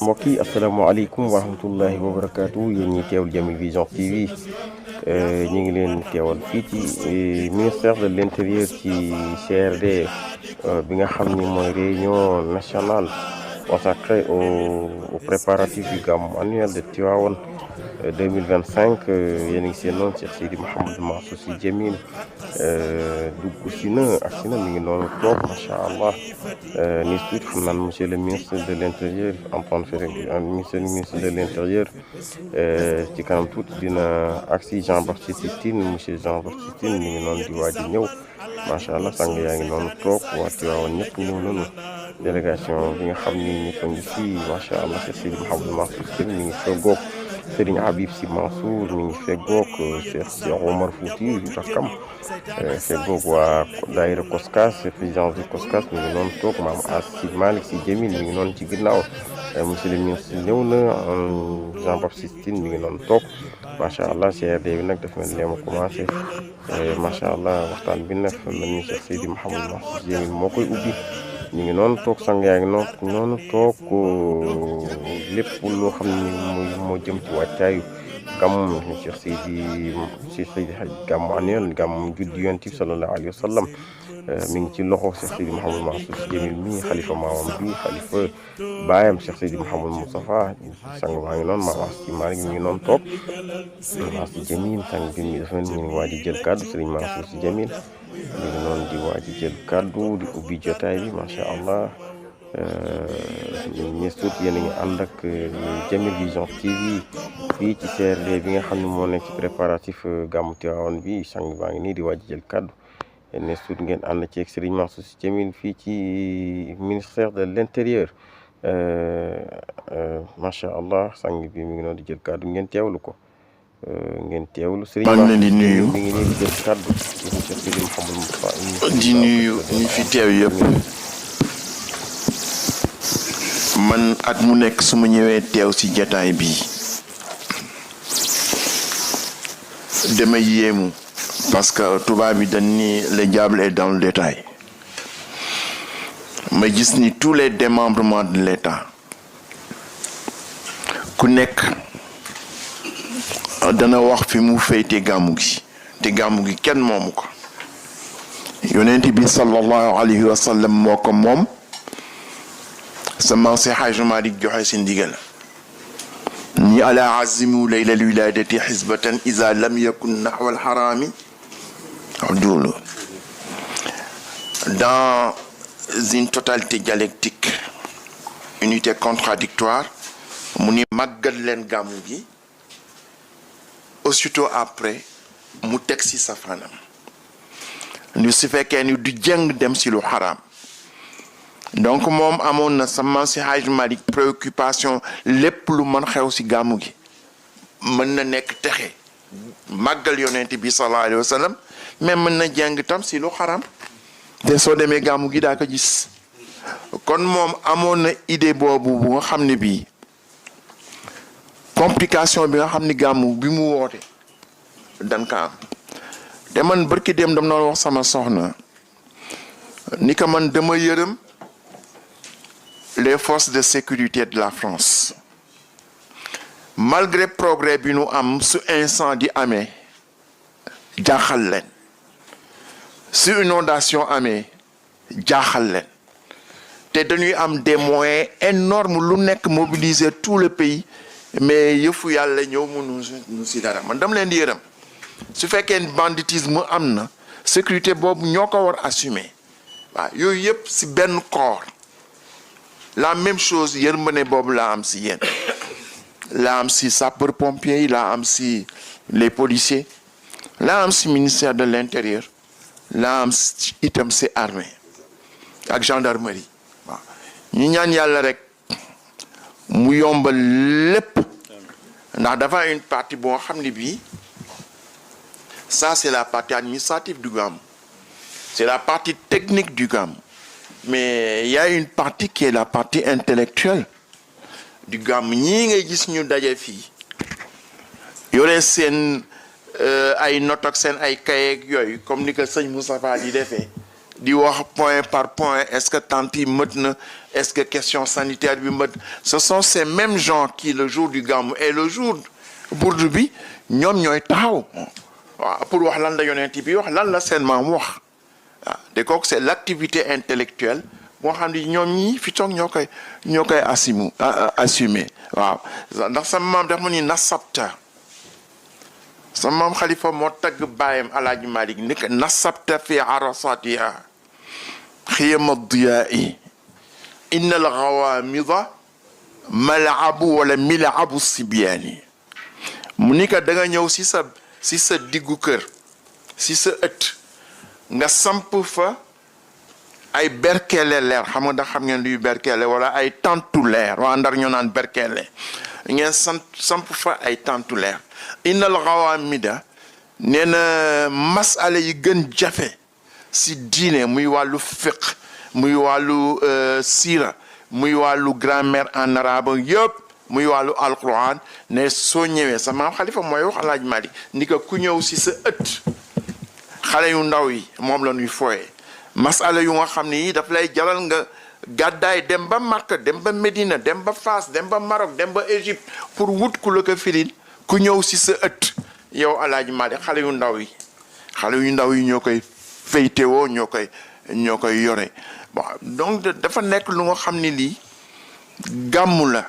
mbokk yi asalaamaaleykum wa rahmatullahi wa barakaatu yéen ñi teewul Jamil Vision TV ñu ngi leen teewal fii ci ministère de l'intérieur ci CRD bi nga xam ni mooy réunion nationale consacrée aux préparatifs du Gamou annuel de Tivaouane 2025 yéen a ngi seen noonu Cheikh Seydi Mouhamadou Mansour Sy Djamil dugg si na ak si na mi ngi noonu toog macha allah ni tuuti xam naan monsieur le ministre de l'intérieur Antoine Félix ministre de l'intérieur ci kanam tuuti dina agsi Jean-Baptiste Tine monsieur Jean-Baptiste Tine mi ngi noonu di waaj a ñëw macha allah sang yaa ngi noonu toog waa Tivaouane ñëpp ñëw nañu délégation bi nga xam ni ñëpp a ngi fii macha allah Cheikh Seydi Mouhamadou Mansour Sy mi ngi feggoog Serigne Habib Sy Mansour mi ngi feggoog Cheikh Omar Fouti rakkam feggoog waa daayira Koskas président du Koskas mi ngi noonu toog maam Asi Malick Sy Djamil mi ngi noonu ci ginnaaw monsieur le ministre ñëw na Jean-Baptiste Tine mi ngi noonu toog macha allah CRD bi nag daf mel ni ma commencé macha allah waxtaan bi nag mel ni Cheikh Seydi Mouhamadou Mansour Sy Djamil moo koy ubbi ñu ngi noonu toog sang yaa ngi noonu toog lépp loo xam ne moo jëm ci wàccaayu gàmm Cheikh Seydi gàmm annuel gàmm juddi Yonent bi sallallahu alayhi wa sallam mi ngi ci loxo Cheikh Seydi Mouhamadou Mansour Sy Djamil mi xalifa maamam bi xalifa baayam Cheikh Seydi Mouhamadou Moustapha sang baa ngi noonu maam Asi Malick mi ngi noonu toog maam Sy Djamil sang bi mi dafa mel ni waa di jël kàddu Serigne Mansour Sy Djamil mi ngi noonu di waaj a jël kàddu di ubbi jotaay bi macha allah ñi suut yéen a ngi ànd ak Jamil Vision TV fii ci CRD bi nga xam ne moo nekk ci préparatif gàmmu Tivaouane bi sang baa ngi nii di waaj a jël kàddu ne suut ngeen ànd ci ak Serigne Mansour Sy Djamil fii ci ministère de l'intérieur macha allah sang bi mi ngi noonu di jël kàddu ngeen teewlu ko. ngeen teewlu Serigne maa ngi leen di nuyu mi ngi nii di jël kàddu di nuyu ñi fi teew yëpp man at mu nekk su ma ñëwee teew ci jataay bi damay yéemu parce que tubaab bi dañ ni le diable est dans le détail ma gis ni tous les démembrements de l'État ku nekk dana wax fi mu féete gàmmu gi te gàmmu gi kenn moomu ko yonent bi sallallahu alayhi wa sallam moo ko moom sama si Hajj Malik joxe si ndigal ni ala azimu laylal wiladati xisbatan iza lam yakun naxwa alxarami dulu dans une totalité dialectique unité contradictoire mu ni màggal leen gàmmu gi aussitôt après mu teg ci safaanam lu su fekkee ni du jëng dem ci lu xaraam donc moom amoon na sama ci Hajj Malik préoccupation lépp lu mën xew ci gàmmu gi mën na nekk texe màggal yonent bi sallallahu alayhi wa sallam mais mën na jëng tam ci lu xaraam te soo demee gàmmu gi daa ko gis kon moom amoon na idée boobu bu nga xam ne bii complication bi nga xam ni gàmmu bi mu woote dan ka am te man barki dem dam doon wax sama soxna ni ko man dama yërëm les forces de sécurité de la France malgré progrès bi nu am su incendie amee jaaxal leen su inondation amee jaaxal leen te dañuy am des moyens énormes lu nekk mobiliser tout le pays mais yëfu yàlla ñëw mënu si dara man dama leen di yërëm su fekkee banditisme am na sécurité boobu ñoo ko war assumer waaw yooyu yëpp si benn corps la même chose yërmande boobu laa am si yéen laa am si sapeur pompier yi laa am si les policiers laa am si ministère de l'intérieur laa am itam si armée ak gendarmerie waaw ñu ñaan yàlla rek mu yombal lépp ndax dafa une partie boo xam ne bii ça c'est la partie administrative du Gamou c'est la partie technique du Gamou mais il y a une partie qui est la partie intellectuelle du Gamou ñii ngay gis ñu daje fii yore seen ay notes ak seen ay kayeeg yooyu comme ni ko sëñ Moustapha di defee di wax point par point est-ce que tente yi mët na est-ce que question sanitaire bi mët ce sont ces mêmes gens qui le jour du Gamou et le jour burdu bi ñoom ñooy taxaw waaw pour wax lan la yonent bi wax lan la seen maam wax waaw de kooku c'est l'activité intellectuelle moo xam ni ñoom ñii fi toog ñoo koy assumer waaw ndax sama maam daf ma ni nasabta sama maam Khalifa moo tagg baayam Alaaji Malik ni ko nasabta fi arasatiha xiyama diyaai inna al gawamida malabu wala milabu sibyaani mu ni ko da nga ñëw si sa diggu kër si sa ëtt nga samp fa ay berkele leer xam nga da xam ngeen luy berkele wala ay tantu leer waa Ndar ñoo naan berkele ngeen samp fa ay tantu leer innal gawamida nee na masala yi gën jafe si diine muy wàllu fiqh muy wàllu sira muy wàllu grammaire en arabe yëpp muy wàllu alquran ne soo ñëwee sa maam Khalifa mooy wax Alaaji Malik ni ko ku ñëw si sa ëtt xale yu ndaw yi moom la ñuy fooye masala yu nga xam ne yi daf lay jaral nga gàddaay dem ba Makka dem ba Médina dem ba Fass dem ba Maroc dem ba Égypte pour wut ku la ko firil ku ñëw si sa ëtt yow Alaaji Malik xale yu ndaw yi ñoo koy féytewoo ñoo koy yore bon donc dafa nekk lu nga xam ne lii gàmmu la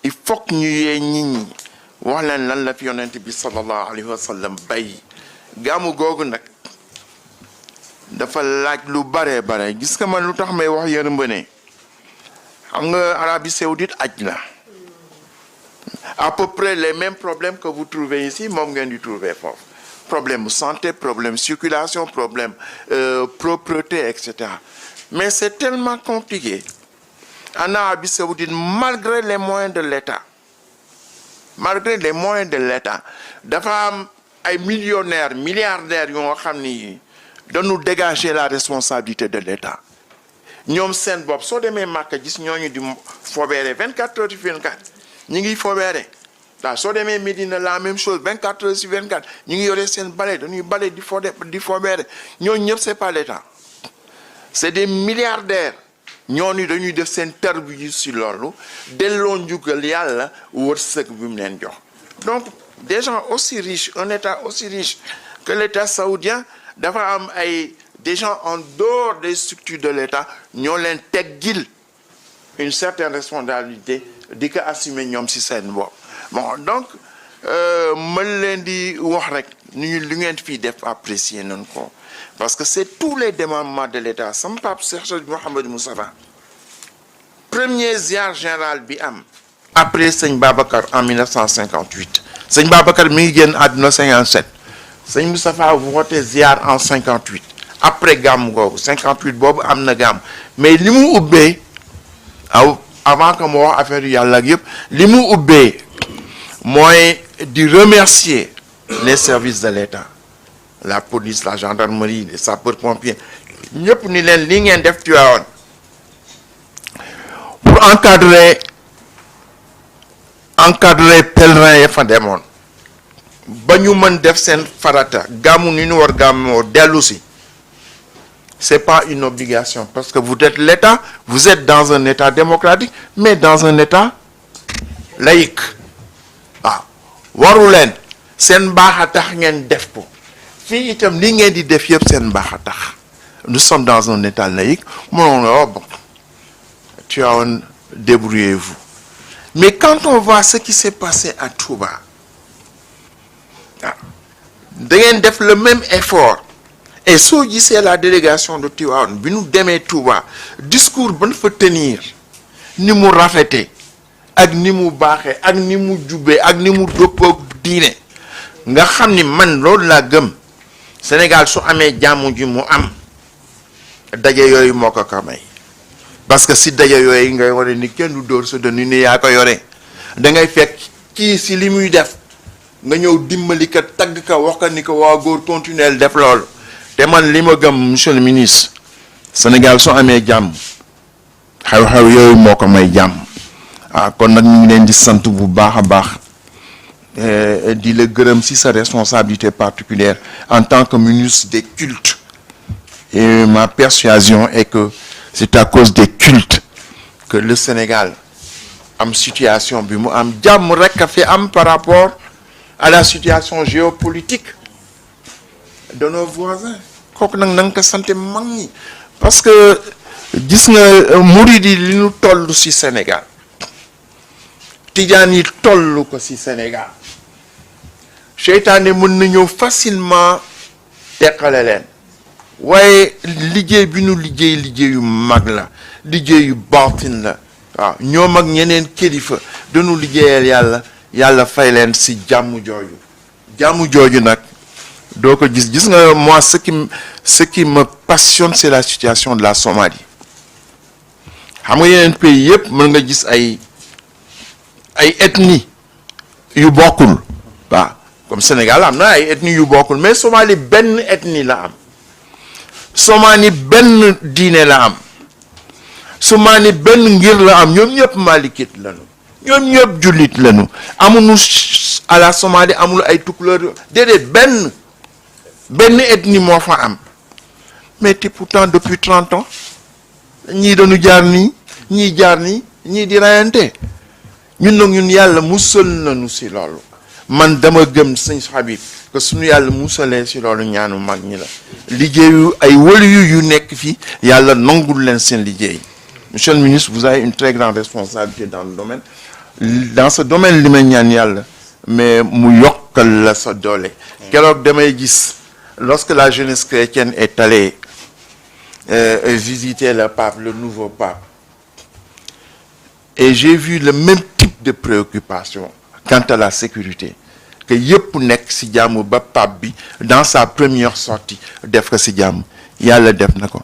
il faut que ñu yee nit ñi wax leen lan la fi yonent bi sallallahu alayhi wa sallam bay gàmmu googu nag dafa laaj lu bare gis nga man lu tax may wax yërmande xam nga Arabie Saoudite aj la à peu près les mêmes problèmes que vous trouvez ici moom ngeen di trouver foofu problème santé problème circulation problème propreté etc. Mais c'est tellement compliqué en Arabie Saoudite malgré les moyens de l'État dafa am ay millionnaires milliardaires yoo nga xam ni dañu dégager la responsabilité de l'État ñoom seen bopp soo demee Makka gis ñooñu di fobeere 24 heures sur 24 ñi ngi fobeere waaw soo demee Médina la même chose 24 heures sur 24 ñi ngi yore seen bale dañuy bale di fobeere ñooñu ñëpp c'est pas l'État c'est des milliardaires ñooñu dañuy def seen tarbiyu si loolu delloo njukkal yàlla wërsëg bi mu leen jox donc des gens aussi riches un État aussi riche que l'État saoudien dafa am des gens en dehors des structures de l'État ñoo leen teggil une certaine responsabilité di ko assumer ñoom si seen bopp bon donc mën leen di wax rek ñu li ngeen fii def apprécier nañ ko parce que c'est tous les démembrements de l'État sama papa Cheikh Mouhamed Moustapha premier ziar général bi am après sëñ Babacar en 1958 sëñ Babacar mi ngi génn àdduna 57 sëñ Moustapha woote ziar en 58 après gàmm googu 58 boobu am na gàmm mais li mu ubbee avant que mu wax affaire yu yàlla ak yëpp li mu ubbee mooy di remercier les services de l'État la police la gendarmerie les sapeurs-pompiers ñëpp ni leen li ngeen def Tivaouane pour encadrer pèlerins yi fa demoon ba ñu mën def seen farata gàmmu ni ñu war gàmmoo dellu si c'est pas une obligation parce que vous êtes l'État vous êtes dans un État démocratique mais dans un État laïque waru leen seen baax a tax ngeen def ko fii itam li ngeen di def yëpp seen baax a tax nous sommes dans un État laïque mënoon nga bon Tivaouane débrouillez-vous mais quand on voit ce qui s'est passé à Touba da ngeen def le même effort et soo gisee la délégation de Tivaouane bi nu demee Touba discours ban fa tenir ni mu rafete ak ni mu baaxee ak ni mu jubee ak ni mu dëppoo diine nga xam ni man loolu laa gëm Sénégal su amee jàmm ji mu am daje yooyu moo ko may parce que si daje yooyu ngay wane ni kenn du dóor sa dënnu ni yaa ko yore da ngay fekk kii si li muy def nga ñëw dimbali ka tagg ka wax ka ni ko waa góor continuer def loolu te man li ma gëm monsieur le ministre Sénégal su amee jàmm xew-xew yooyu moo ko may jàmm kon nag ñu ngi leen di sant bu baax a baax di la gërëm si sa responsabilité particulière en tant que ministre des cultes Et ma persuasion est que c'est à cause des cultes que le Sénégal am situation bi mu am jàmm rek a fi am par rapport à la situation géopolitique de nos voisins. kooku nag na nga ko sant mag ñi parce que gis nga murid yi li ñu toll ci Sénégal tijaan yi toll ko ci Sénégal seytaane mën na ñëw facilement teqale leen waaye liggéey bi nu liggéeyu mag la liggéeyu baatin la waaw ñoom ak ñeneen kilifa dañu liggéeyal yàlla fay leen ci jàmm jooju nag doo ko gis nga moi ce qui me passionne c'est la situation de la Somalie xam nga yeneen pays yëpp mën nga gis ay ethnie yu bokkul waaw comme Sénégal am na ay ethnie yu bokkul mais Somalie benn ethnie la am Somalie benn diine la am Somalie benn ngir la am ñoom ñëpp malikit lañu ñoom ñëpp jullit lañu amuñu à la Somalie amul ay tukulóor déedéet benn ethnie moo fa am mais te pourtant depuis 30 ans ñii dañu jaar nii ñii jaar nii ñii di rayante ñun yàlla musal nañu ci loolu man dama gëm sëñ Habib que suñu yàlla musalee ci loolu ñaanu mag ñi la liggéeyu ay waliyu yu nekk fii yàlla nangul leen seen liggéey. Monsieur le ministre, vous avez une très grande responsabilité dans le domaine. Dans ce domaine li may ñaan yàlla mais mu yokkal la sa doole. Keroog damay gis lorsque la jeunesse chrétienne est allée visiter le pape, le nouveau pape, et j'ai vu le même type de préoccupation quant à la sécurité que yëpp nekk ci jàmm ba pape bi dans sa première sortie def ko ci jàmm yàlla def na ko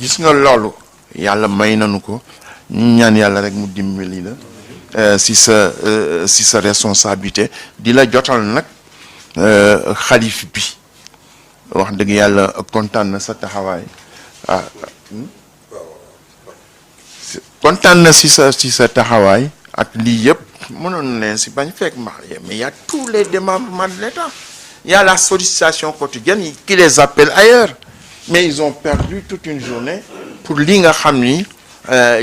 gis nga loolu yàlla may nañu ko ñu ñaan yàlla rek mu dimbali la ci sa responsabilité di la jotal nag xalif bi wax dëgg yàlla kontaan na sa taxawaay kontaan na ci sa taxawaay ak lii yëpp mënoon leen ci bañ fekk marié mais il y a tous les démembrements de l'État. Il y a la sollicitation quotidienne qui les appelle ailleurs mais ils ont perdu toute une journée pour li nga xam ni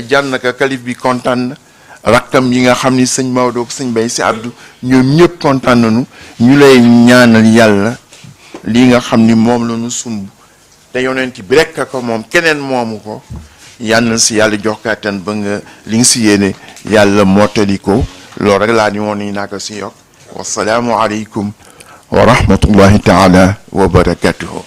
jar na ko kalif bi kontaan na rakkam yi nga xam ni sëñ Maodo ak sëñ Baye si Abdou ñoom ñëpp kontaan nañu ñu lay ñaanal yàlla lii nga xam ni moom la ñu sumb te yonent bi rek ko moom keneen moomu ko yal na si yàlla jox kàttan ba nga li nga si yéene yàlla mottali ko loolu rek laa ni woon ni naa ko si yokk wasalaamu aleykum wa rahmatullahi taala wa barakatuhu.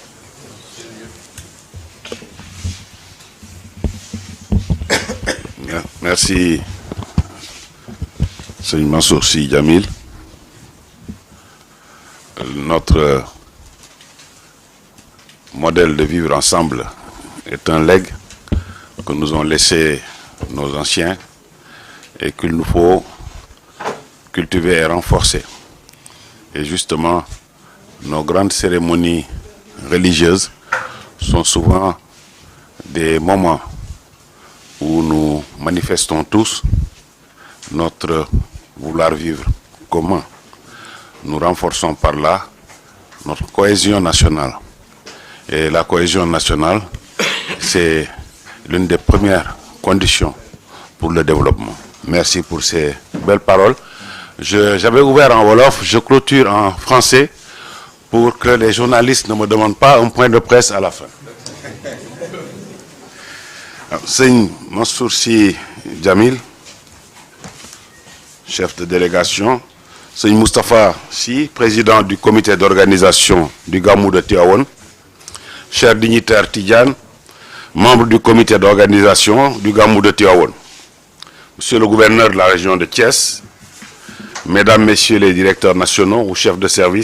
Merci, Seigneur Mansour Sy Djamil. Notre modèle de vivre ensemble est un legs que nous ont laissé nos anciens et qu'il nous faut cultiver et renforcer. Et justement, nos grandes cérémonies religieuses sont souvent des moments où nous manifestons tous notre vouloir vivre commun. Nous renforçons par là notre cohésion nationale. Et la cohésion nationale, c'est l'une des premières conditions pour le développement. Merci pour ces belles paroles. J'avais ouvert en wolof, je clôture en français pour que les journalistes ne me demandent pas un point de presse à la fin. Seigneur Mansour Sy Djamil, chef de délégation, Seigneur Moustapha Sy, président du comité d'organisation du Gamou de Tivaouane, chers dignitaires tidjanes, membres du comité d'organisation du Gamou de Tivaouane, monsieur le gouverneur de la région de Thiès, mesdames, messieurs les directeurs nationaux ou chefs de service,